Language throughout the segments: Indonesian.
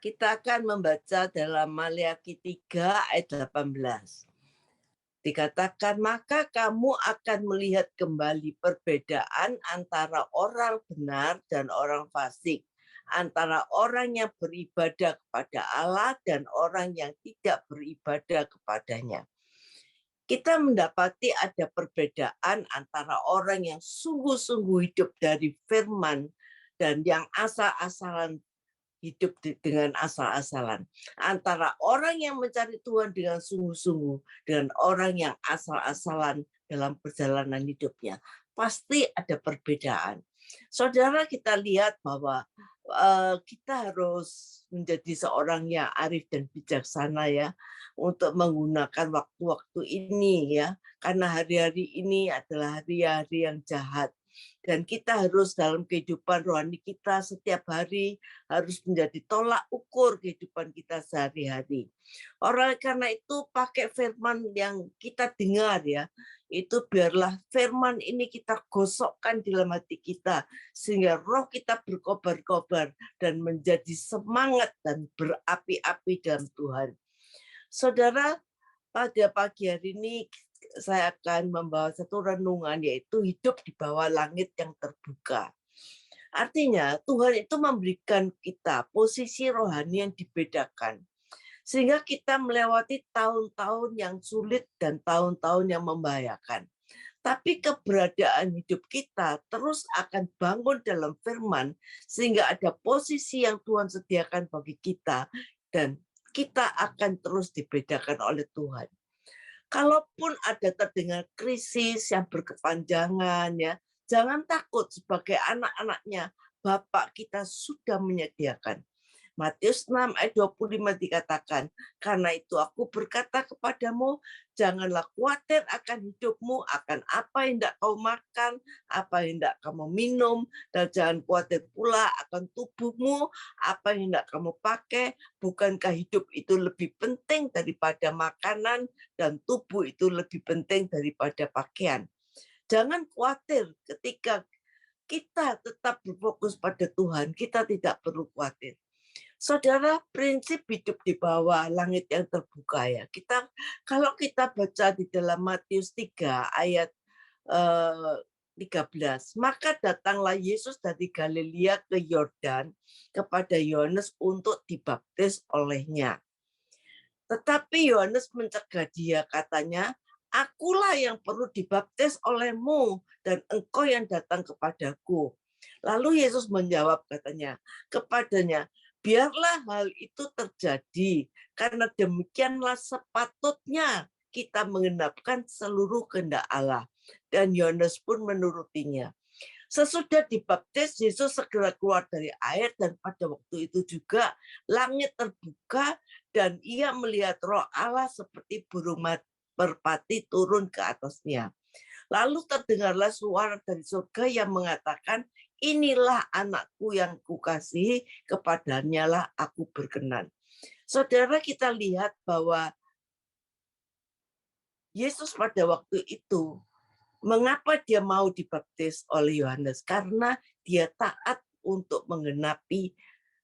Kita akan membaca dalam Maleakhi 3 ayat 18. Dikatakan, maka kamu akan melihat kembali perbedaan antara orang benar dan orang fasik, antara orang yang beribadah kepada Allah dan orang yang tidak beribadah kepadanya. Kita mendapati ada perbedaan antara orang yang sungguh-sungguh hidup dari firman dan yang asal-asalan hidup dengan asal-asalan. Antara orang yang mencari Tuhan dengan sungguh-sungguh dengan orang yang asal-asalan dalam perjalanan hidupnya. Pasti ada perbedaan. Saudara, kita lihat bahwa kita harus menjadi seorang yang arif dan bijaksana ya untuk menggunakan waktu-waktu ini ya, karena hari-hari ini adalah hari-hari yang jahat. Dan kita harus dalam kehidupan rohani kita setiap hari harus menjadi tolak ukur kehidupan kita sehari-hari. Oleh karena itu pakai firman yang kita dengar ya, itu biarlah firman ini kita gosokkan di dalam hati kita sehingga roh kita berkobar-kobar dan menjadi semangat dan berapi-api dalam Tuhan. Saudara, pada pagi hari ini saya akan membawa satu renungan yaitu hidup di bawah langit yang terbuka. Artinya Tuhan itu memberikan kita posisi rohani yang dibedakan. Sehingga kita melewati tahun-tahun yang sulit dan tahun-tahun yang membahayakan. Tapi keberadaan hidup kita terus akan bangun dalam firman sehingga ada posisi yang Tuhan sediakan bagi kita dan kita akan terus dibedakan oleh Tuhan. Kalaupun ada terdengar krisis yang berkepanjangan ya, jangan takut sebagai anak-anaknya, Bapak kita sudah menyediakan. Matius 6 ayat 25 dikatakan, karena itu aku berkata kepadamu, janganlah khawatir akan hidupmu, akan apa yang hendak kau makan, apa yang hendak kamu minum, dan jangan khawatir pula akan tubuhmu, apa yang hendak kamu pakai, bukankah hidup itu lebih penting daripada makanan, dan tubuh itu lebih penting daripada pakaian. Jangan khawatir ketika kita tetap berfokus pada Tuhan, kita tidak perlu khawatir. Saudara, prinsip hidup di bawah langit yang terbuka ya. Kalau kita baca di dalam Matius 3 ayat 13, maka datanglah Yesus dari Galilea ke Yordan kepada Yohanes untuk dibaptis olehnya. Tetapi Yohanes mencegah dia, katanya, akulah yang perlu dibaptis olehmu dan engkau yang datang kepadaku. Lalu Yesus menjawab, katanya, kepadanya, biarlah hal itu terjadi, karena demikianlah sepatutnya kita menggenapkan seluruh kehendak Allah. Dan Yohanes pun menurutinya. Sesudah dibaptis, Yesus segera keluar dari air dan pada waktu itu juga langit terbuka dan ia melihat roh Allah seperti burung merpati turun ke atasnya. Lalu terdengarlah suara dari surga yang mengatakan, inilah anakku yang kukasihi, kepadanya lah aku berkenan. Saudara, kita lihat bahwa Yesus pada waktu itu, mengapa dia mau dibaptis oleh Yohanes? Karena dia taat untuk menggenapi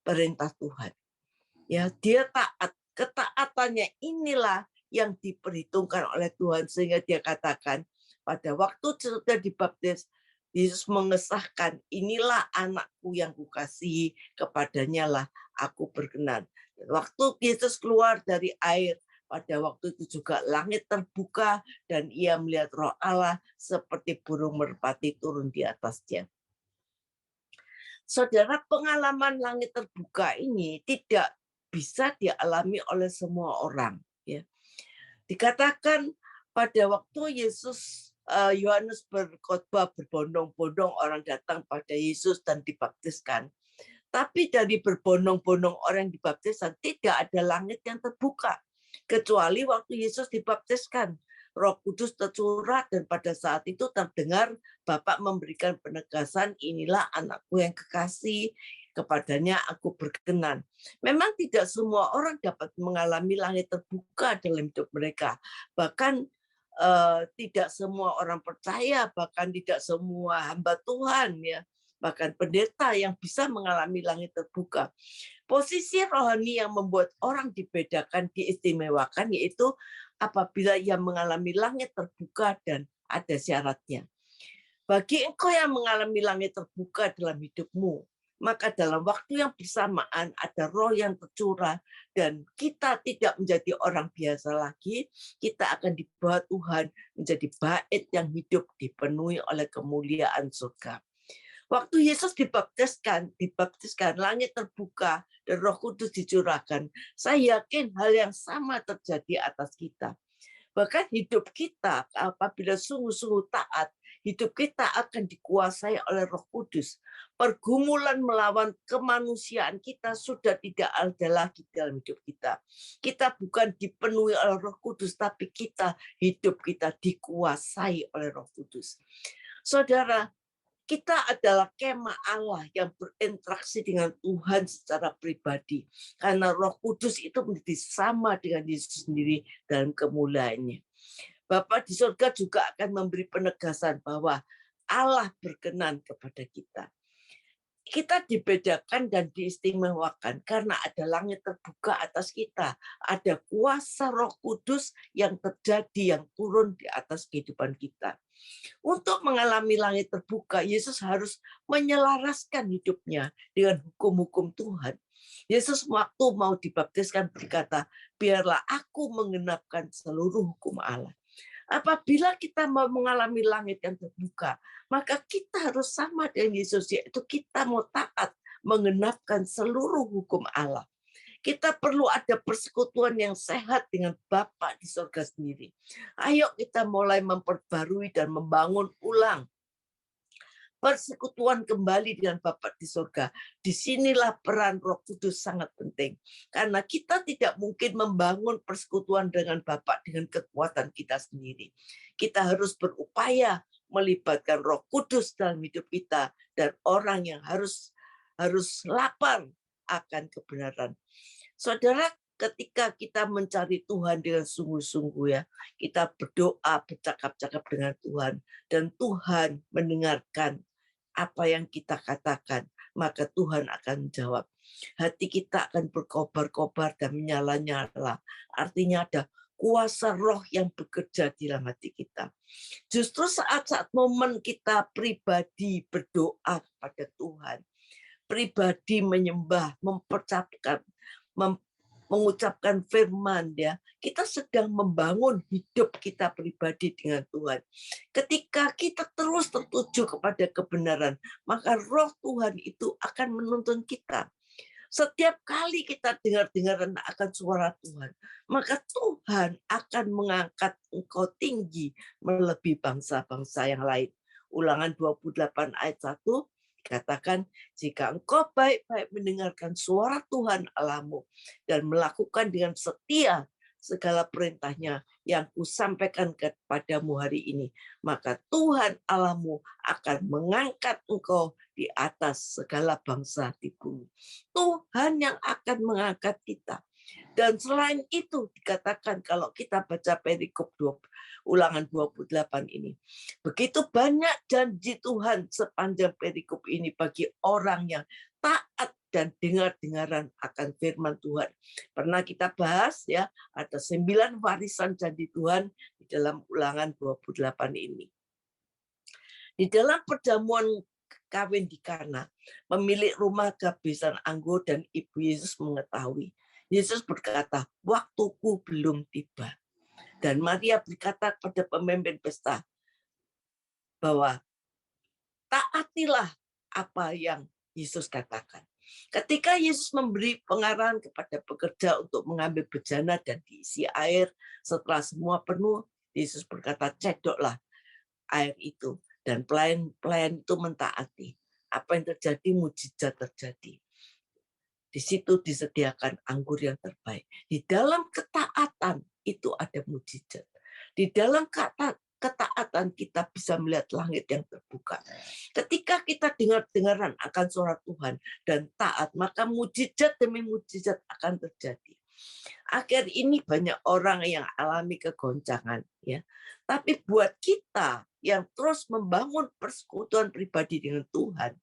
perintah Tuhan. Ya, dia taat. Ketaatannya inilah yang diperhitungkan oleh Tuhan sehingga dia katakan pada waktu sudah dibaptis, Yesus mengesahkan, inilah anakku yang kukasihi, kepadanya lah aku berkenan. Waktu Yesus keluar dari air, pada waktu itu juga langit terbuka dan ia melihat roh Allah seperti burung merpati turun di atasnya. Saudara, pengalaman langit terbuka ini tidak bisa dialami oleh semua orang. Ya. Dikatakan pada waktu Yohanes berkhotbah, berbondong-bondong orang datang pada Yesus dan dibaptiskan. Tapi dari berbondong-bondong orang yang dibaptiskan, tidak ada langit yang terbuka. Kecuali waktu Yesus dibaptiskan. Roh Kudus tercurah dan pada saat itu terdengar Bapak memberikan penegasan, inilah anakku yang kekasih, kepadanya aku berkenan. Memang tidak semua orang dapat mengalami langit terbuka dalam hidup mereka. Bahkan tidak semua orang percaya, bahkan tidak semua hamba Tuhan ya bahkan pendeta yang bisa mengalami langit terbuka. Posisi rohani yang membuat orang dibedakan, diistimewakan, yaitu apabila ia mengalami langit terbuka dan ada syaratnya. Bagi engkau yang mengalami langit terbuka dalam hidupmu, maka dalam waktu yang bersamaan ada roh yang tercurah dan kita tidak menjadi orang biasa lagi, kita akan dibawa Tuhan menjadi bait yang hidup dipenuhi oleh kemuliaan surga. Waktu Yesus dibaptiskan, langit terbuka dan Roh Kudus dicurahkan. Saya yakin hal yang sama terjadi atas kita. Bahkan hidup kita apabila sungguh-sungguh taat, hidup kita akan dikuasai oleh Roh Kudus. Pergumulan melawan kemanusiaan kita sudah tidak ada lagi dalam hidup kita. Kita bukan dipenuhi oleh Roh Kudus, tapi hidup kita dikuasai oleh Roh Kudus. Saudara, kita adalah kemah Allah yang berinteraksi dengan Tuhan secara pribadi. Karena Roh Kudus itu menjadi sama dengan Yesus sendiri dalam kemuliaannya. Bapa di surga juga akan memberi penegasan bahwa Allah berkenan kepada kita. Kita dibedakan dan diistimewakan karena ada langit terbuka atas kita. Ada kuasa Roh Kudus yang terjadi, yang turun di atas kehidupan kita. Untuk mengalami langit terbuka, Yesus harus menyelaraskan hidupnya dengan hukum-hukum Tuhan. Yesus waktu mau dibaptiskan berkata, biarlah aku menggenapkan seluruh hukum Allah. Apabila kita mau mengalami langit yang terbuka, maka kita harus sama dengan Yesus, yaitu kita mau taat menggenapkan seluruh hukum Allah. Kita perlu ada persekutuan yang sehat dengan Bapa di surga sendiri. Ayo kita mulai memperbarui dan membangun ulang persekutuan kembali dengan Bapa di surga. Disinilah peran Roh Kudus sangat penting. Karena kita tidak mungkin membangun persekutuan dengan Bapa dengan kekuatan kita sendiri. Kita harus berupaya melibatkan Roh Kudus dalam hidup kita dan orang yang harus lapar akan kebenaran. Saudara, ketika kita mencari Tuhan dengan sungguh-sungguh ya, kita berdoa, bercakap-cakap dengan Tuhan, dan Tuhan mendengarkan apa yang kita katakan, maka Tuhan akan menjawab. Hati kita akan berkobar-kobar dan menyala-nyala. Artinya ada kuasa roh yang bekerja di dalam hati kita. Justru saat-saat momen kita pribadi berdoa kepada Tuhan, pribadi menyembah, mengucapkan firman ya, kita sedang membangun hidup kita pribadi dengan Tuhan. Ketika kita terus tertuju kepada kebenaran, maka roh Tuhan itu akan menuntun kita. Setiap kali kita dengar-dengaran akan suara Tuhan, maka Tuhan akan mengangkat engkau tinggi melebihi bangsa-bangsa yang lain. Ulangan 28 ayat 1 dikatakan, jika engkau baik-baik mendengarkan suara Tuhan Allahmu dan melakukan dengan setia segala perintahnya yang kusampaikan kepadamu hari ini, maka Tuhan Allahmu akan mengangkat engkau di atas segala bangsa di bumi. Tuhan yang akan mengangkat kita. Dan selain itu dikatakan kalau kita baca perikop Ulangan 28 ini. Begitu banyak janji Tuhan sepanjang perikop ini bagi orang yang taat dan dengar-dengaran akan firman Tuhan. Pernah kita bahas ya, ada 9 warisan janji Tuhan di dalam Ulangan 28 ini. Di dalam perjamuan kawin di Kana, pemilik rumah kehabisan anggur dan ibu Yesus mengetahui. Yesus berkata, waktuku belum tiba. Dan Maria berkata kepada pemimpin pesta bahwa taatilah apa yang Yesus katakan. Ketika Yesus memberi pengarahan kepada pekerja untuk mengambil bejana dan diisi air, setelah semua penuh, Yesus berkata, cedoklah air itu. Dan pelayan itu mentaati. Apa yang terjadi, mujizat terjadi. Di situ disediakan anggur yang terbaik. Di dalam ketaatan itu ada mujizat. Di dalam ketaatan kita bisa melihat langit yang terbuka. Ketika kita dengar-dengaran akan suara Tuhan dan taat, maka mujizat demi mujizat akan terjadi. Akhir ini banyak orang yang alami kegoncangan, ya. Tapi buat kita yang terus membangun persekutuan pribadi dengan Tuhan,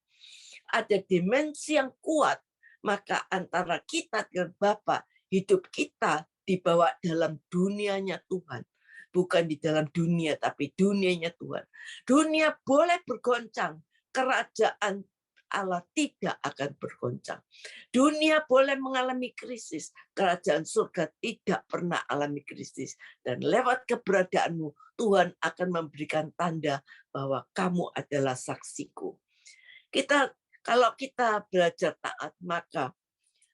ada dimensi yang kuat, maka antara kita dengan Bapa, hidup kita dibawa dalam dunianya Tuhan. Bukan di dalam dunia, tapi dunianya Tuhan. Dunia boleh bergoncang, kerajaan Allah tidak akan bergoncang. Dunia boleh mengalami krisis, kerajaan surga tidak pernah alami krisis. Dan lewat keberadaanmu, Tuhan akan memberikan tanda bahwa kamu adalah saksiku. Kalau kita belajar taat, maka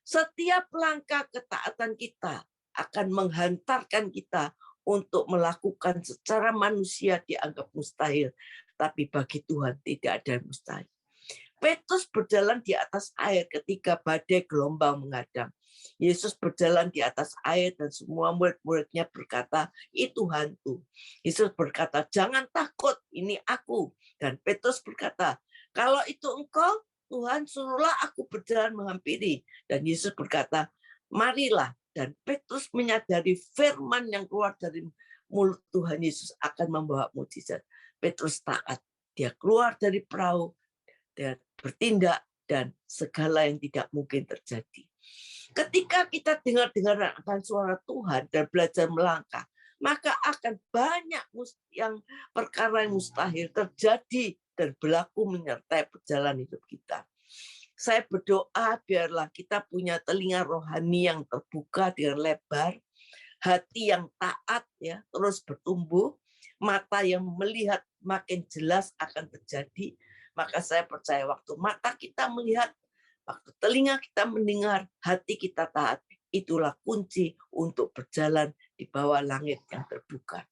setiap langkah ketaatan kita akan menghantarkan kita untuk melakukan secara manusia dianggap mustahil. Tapi bagi Tuhan tidak ada yang mustahil. Petrus berjalan di atas air ketika badai gelombang menghadang. Yesus berjalan di atas air dan semua murid-muridnya berkata, itu hantu. Yesus berkata, jangan takut, ini aku. Dan Petrus berkata, kalau itu engkau, Tuhan, suruhlah aku berjalan menghampiri. Dan Yesus berkata, marilah. Dan Petrus menyadari firman yang keluar dari mulut Tuhan Yesus akan membawa mujizat. Petrus taat. Dia keluar dari perahu, dia bertindak, dan segala yang tidak mungkin terjadi. Ketika kita dengar-dengar akan suara Tuhan dan belajar melangkah, maka akan banyak yang perkara yang mustahil terjadi dan berlaku menyertai perjalanan hidup kita. Saya berdoa biarlah kita punya telinga rohani yang terbuka dengan lebar, hati yang taat ya terus bertumbuh, mata yang melihat makin jelas akan terjadi. Maka saya percaya waktu mata kita melihat, waktu telinga kita mendengar, hati kita taat, itulah kunci untuk berjalan di bawah langit yang terbuka.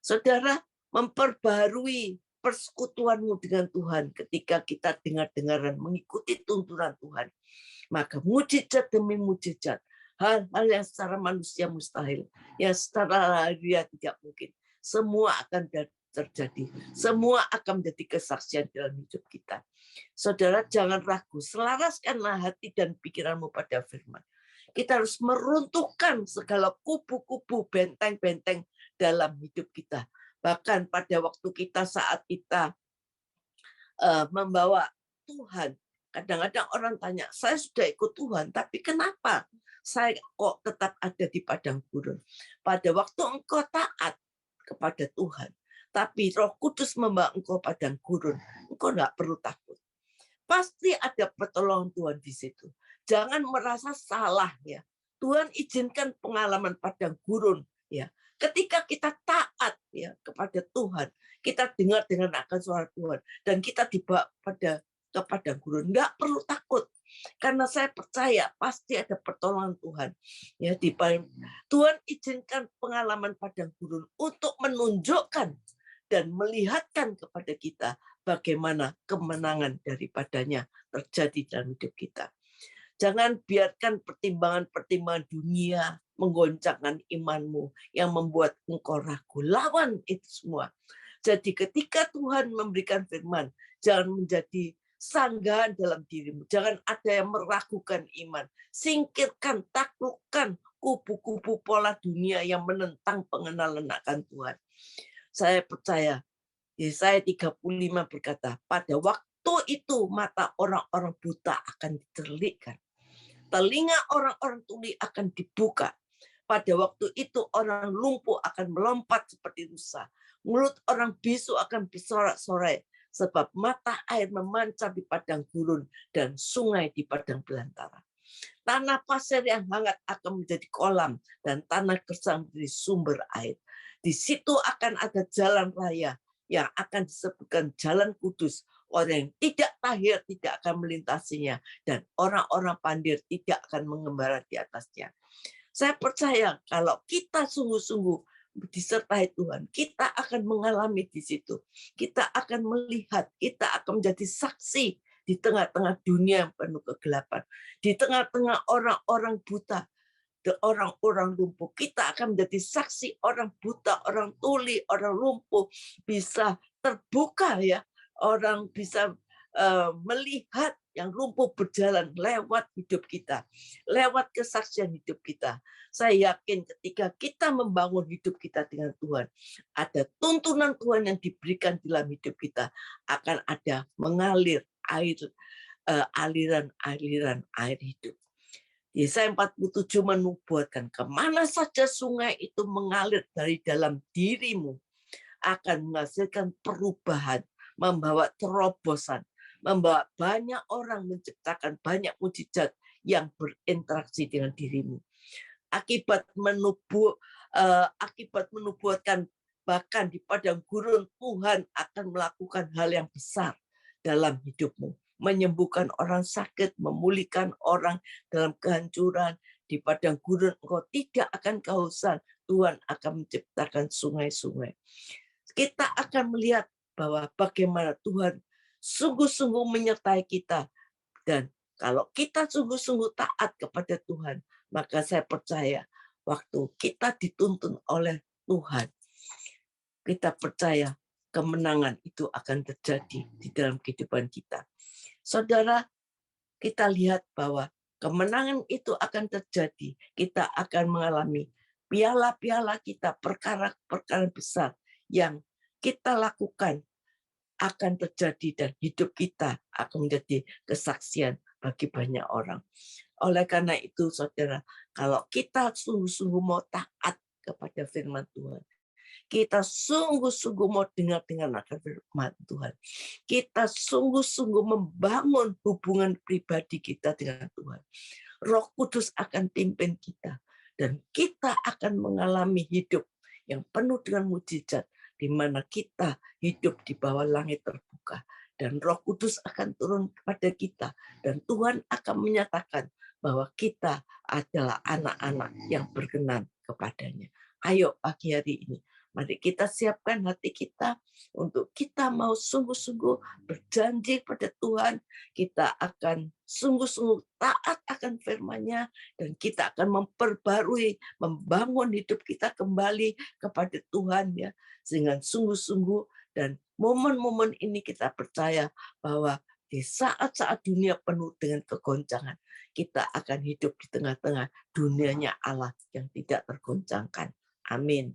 Saudara, memperbarui persekutuanmu dengan Tuhan ketika kita dengar-dengaran mengikuti tuntunan Tuhan. Maka mujizat demi mujizat, hal-hal yang secara manusia mustahil, yang secara lahiriah tidak mungkin, semua akan terjadi. Semua akan menjadi kesaksian dalam hidup kita. Saudara, jangan ragu, selaraskanlah hati dan pikiranmu pada firman. Kita harus meruntuhkan segala kubu-kubu, benteng-benteng dalam hidup kita. Bahkan pada waktu kita saat kita membawa Tuhan, kadang-kadang orang tanya, saya sudah ikut Tuhan, tapi kenapa saya kok tetap ada di padang gurun? Pada waktu engkau taat kepada Tuhan, tapi Roh Kudus membawa engkau padang gurun, engkau tidak perlu takut. Pasti ada pertolongan Tuhan di situ. Jangan merasa salah ya. Tuhan izinkan pengalaman padang gurun ya. Ketika kita taat ya kepada Tuhan, kita dengar dengan akan suara Tuhan dan kita dibawa ke padang gurun, enggak perlu takut. Karena saya percaya pasti ada pertolongan Tuhan. Ya di Tuhan izinkan pengalaman padang gurun untuk menunjukkan dan melihatkan kepada kita bagaimana kemenangan daripadanya terjadi dalam hidup kita. Jangan biarkan pertimbangan-pertimbangan dunia menggoncangkan imanmu yang membuat engkau ragu. Lawan itu semua. Jadi ketika Tuhan memberikan firman, jangan menjadi sanggahan dalam dirimu. Jangan ada yang meragukan iman. Singkirkan, taklukkan kubu-kubu pola dunia yang menentang pengenalan akan Tuhan. Saya percaya, Yesaya 35 berkata, pada waktu itu mata orang-orang buta akan diterlikkan. Telinga orang-orang tuli akan dibuka. Pada waktu itu orang lumpuh akan melompat seperti rusa. Mulut orang bisu akan bersorak-sorai. Sebab mata air memancar di padang gurun dan sungai di padang belantara. Tanah pasir yang hangat akan menjadi kolam dan tanah gersang menjadi sumber air. Di situ akan ada jalan raya yang akan disebutkan jalan kudus. Orang yang tidak tahir tidak akan melintasinya dan orang-orang pandir tidak akan mengembara di atasnya. Saya percaya kalau kita sungguh-sungguh disertai Tuhan, kita akan mengalami di situ. Kita akan melihat, kita akan menjadi saksi di tengah-tengah dunia yang penuh kegelapan. Di tengah-tengah orang-orang buta, orang-orang lumpuh. Kita akan menjadi saksi orang buta, orang tuli, orang lumpuh bisa terbuka ya. Orang bisa melihat yang lumpuh berjalan lewat hidup kita, lewat kesaksian hidup kita. Saya yakin ketika kita membangun hidup kita dengan Tuhan, ada tuntunan Tuhan yang diberikan dalam hidup kita, akan ada mengalir air aliran-aliran air hidup. Yesaya 47 menubuatkan, kemana saja sungai itu mengalir dari dalam dirimu, akan menghasilkan perubahan, membawa terobosan, membawa banyak orang, menciptakan banyak mujizat yang berinteraksi dengan dirimu. Akibat menubuatkan, bahkan di padang gurun Tuhan akan melakukan hal yang besar dalam hidupmu, menyembuhkan orang sakit, memulihkan orang dalam kehancuran. Di padang gurun engkau tidak akan kehausan, Tuhan akan menciptakan sungai-sungai. Kita akan melihat bahwa bagaimana Tuhan sungguh-sungguh menyertai kita. Dan kalau kita sungguh-sungguh taat kepada Tuhan, maka saya percaya waktu kita dituntun oleh Tuhan, kita percaya kemenangan itu akan terjadi di dalam kehidupan kita. Saudara, kita lihat bahwa kemenangan itu akan terjadi. Kita akan mengalami piala-piala kita, perkara-perkara besar yang kita lakukan akan terjadi dan hidup kita akan menjadi kesaksian bagi banyak orang. Oleh karena itu, saudara, kalau kita sungguh-sungguh mau taat kepada firman Tuhan, kita sungguh-sungguh mau dengar akan firman Tuhan, kita sungguh-sungguh membangun hubungan pribadi kita dengan Tuhan, Roh Kudus akan pimpin kita, dan kita akan mengalami hidup yang penuh dengan mujizat, di mana kita hidup di bawah langit terbuka, dan Roh Kudus akan turun kepada kita, dan Tuhan akan menyatakan bahwa kita adalah anak-anak yang berkenan kepadanya. Ayo pagi hari ini, mari kita siapkan hati kita untuk kita mau sungguh-sungguh berjanji pada Tuhan. Kita akan sungguh-sungguh taat akan firman-Nya, dan kita akan memperbarui, membangun hidup kita kembali kepada Tuhan, ya, sehingga sungguh-sungguh. Dan momen-momen ini kita percaya bahwa di saat-saat dunia penuh dengan kegoncangan, kita akan hidup di tengah-tengah dunianya Allah yang tidak tergoncangkan. Amin.